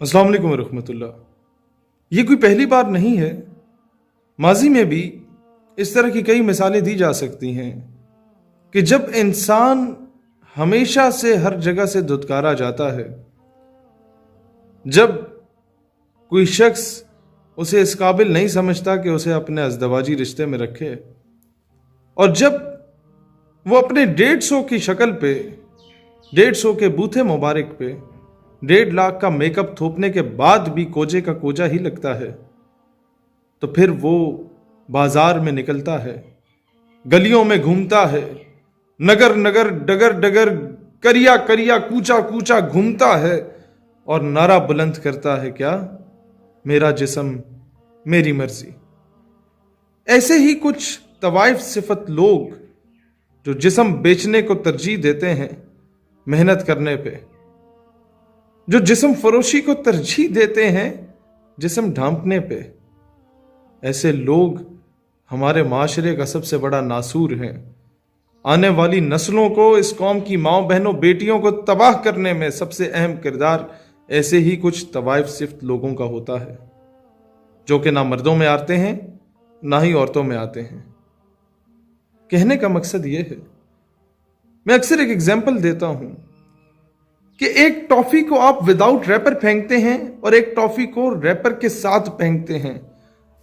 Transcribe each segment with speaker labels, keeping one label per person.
Speaker 1: अस्सलाम वालेकुम रहमतुल्लाह। ये कोई पहली बार नहीं है, माजी में भी इस तरह की कई मिसालें दी जा सकती हैं कि जब इंसान हमेशा से हर जगह से धुतकारा जाता है, जब कोई शख्स उसे इस काबिल नहीं समझता कि उसे अपने अज़दवाजी रिश्ते में रखे, और जब वो अपने 150 की शक्ल पे, 150 के बूथे मुबारक पे 1.5 लाख का मेकअप थोपने के बाद भी कोजे का कोजा ही लगता है, तो फिर वो बाजार में निकलता है, गलियों में घूमता है, नगर नगर डगर डगर करिया करिया कूचा कूचा घूमता है और नारा बुलंद करता है, क्या मेरा जिस्म मेरी मर्जी। ऐसे ही कुछ तवाइफ सिफत लोग जो जिस्म बेचने को तरजीह देते हैं मेहनत करने पे, जो जिस्म फरोशी को तरजीह देते हैं जिस्म ढांपने पे, ऐसे लोग हमारे माशरे का सबसे बड़ा नासूर हैं। आने वाली नस्लों को, इस कौम की माओ बहनों बेटियों को तबाह करने में सबसे अहम किरदार ऐसे ही कुछ तवाइफ सिफ्त लोगों का होता है, जो कि ना मर्दों में आते हैं ना ही औरतों में आते हैं। कहने का मकसद यह है, मैं अक्सर एक एग्जाम्पल देता हूं कि एक टॉफी को आप विदाउट रैपर फेंकते हैं और एक टॉफी को रैपर के साथ फेंकते हैं,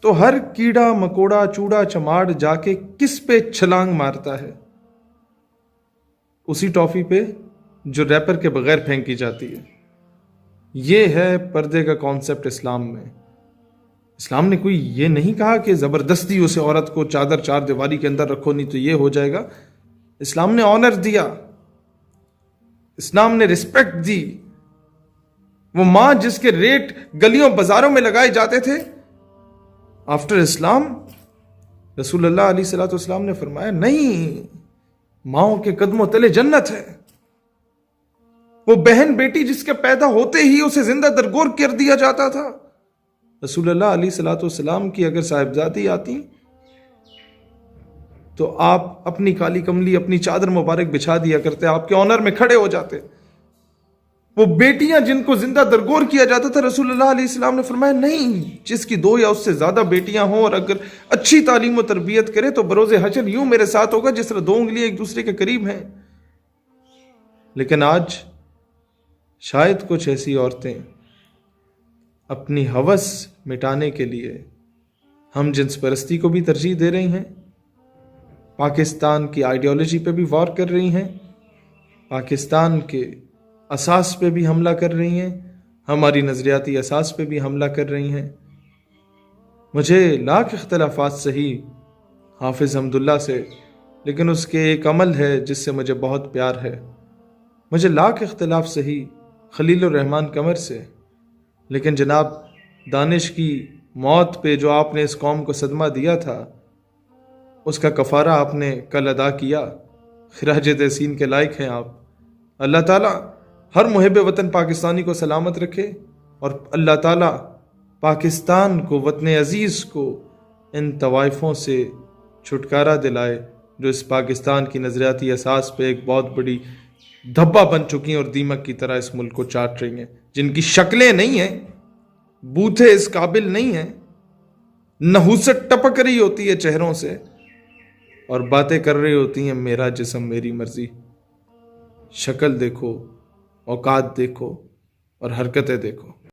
Speaker 1: तो हर कीड़ा मकोड़ा चूड़ा चमाड़ जाके किस पे छलांग मारता है? उसी टॉफी पे जो रैपर के बगैर फेंकी जाती है। यह है पर्दे का कॉन्सेप्ट इस्लाम में। इस्लाम ने कोई ये नहीं कहा कि जबरदस्ती उसे औरत को चादर चार दीवारी के अंदर रखो नहीं तो ये हो जाएगा। इस्लाम ने ऑनर दिया, इस्लाम ने रिस्पेक्ट दी। वो मां जिसके रेट गलियों बाजारों में लगाए जाते थे, आफ्टर इस्लाम रसूलुल्लाह अलैहि सल्लम ने फरमाया, नहीं, माओ के कदमों तले जन्नत है। वो बहन बेटी जिसके पैदा होते ही उसे जिंदा दरगोर कर दिया जाता था, रसूलुल्लाह अलैहि सल्लम की अगर साहिबजादी आती तो आप अपनी काली कमली, अपनी चादर मुबारक बिछा दिया करते, आपके ऑनर में खड़े हो जाते। वो बेटियां जिनको जिंदा दरगोर किया जाता था, रसूलुल्लाह अलैहि सल्लम ने फरमाया, नहीं, जिसकी 2 या उससे ज्यादा बेटियां हों और अगर अच्छी तालीम और तरबियत करे तो बरोज़े हशर यूं मेरे साथ होगा जिस तरह 2 उंगलियां एक दूसरे के करीब हैं। लेकिन आज शायद कुछ ऐसी औरतें अपनी हवस मिटाने के लिए हम जिन्स परस्ती को भी तरजीह दे रही हैं, पाकिस्तान की आइडियोलॉजी पे भी वार कर रही हैं, पाकिस्तान के असास पे भी हमला कर रही हैं, हमारी नज़रियाती असास पे भी हमला कर रही हैं। मुझे लाख इख्तलाफात सही हाफिज़ हमदुल्ला से, लेकिन उसके एक अमल है जिससे मुझे बहुत प्यार है। मुझे लाख इख्तलाफ सही खलीलुर रहमान कमर से, लेकिन जनाब दानिश की मौत पे जो आपने इस कौम को सदमा दिया था, उसका कफ़ारा आपने कल अदा किया। खिराज तहसीन के लायक हैं आप। अल्लाह ताला हर मुहिब वतन पाकिस्तानी को सलामत रखे और अल्लाह ताला पाकिस्तान को, वतन अजीज़ को इन तवाइफ़ों से छुटकारा दिलाए जो इस पाकिस्तान की नज़रियाती असास पे एक बहुत बड़ी धब्बा बन चुकी हैं और दीमक की तरह इस मुल्क को चाट रही हैं, जिनकी शक्लें नहीं हैं, बूथे इस काबिल नहीं हैं, नहुसत टपक रही होती है चेहरों से और बातें कर रही होती हैं मेरा जिस्म मेरी मर्जी। शक्ल देखो, औकात देखो और हरकतें देखो।